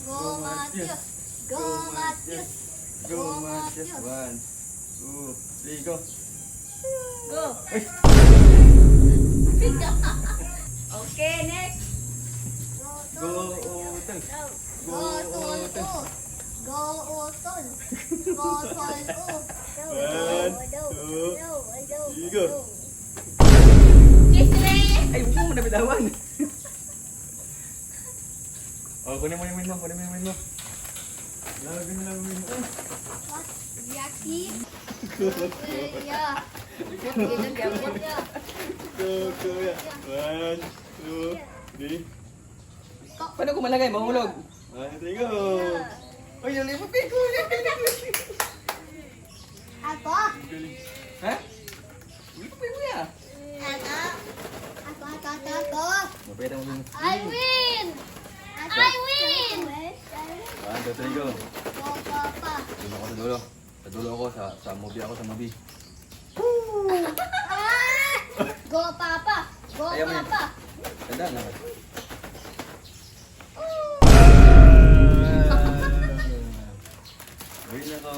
Go Matthews. Go Matthews. Go Matthews. 1, 2, 3, go. Go. Okay, next. Go Utol. Go Tolpo. Go Utol. Go Tolpo. 1, 2, 3, go. Kisre. Ay, huwag mo nabitawan. Oh, kunin mo yung win mo. Kunin mo yung win mo. Lagyan mo lang mo. Yaki. Go, Yeah. go, kuya. 1, 2, 3. Paano ko malagay? Mahulog. 1, 2, 3, go. Ay, yung limot eh, kuya. Ako. Ha? Ito pa yung kuya. Ako. Mapeta mo yung... I win! I win! 1, 2, 3, go. Go, Papa. Dulo ako sa dulo. Sa dulo ako, sa movie ako, sa movie. Go, Papa. Go, Ayaw mo yun. Papa. Tanda naman. Win ako.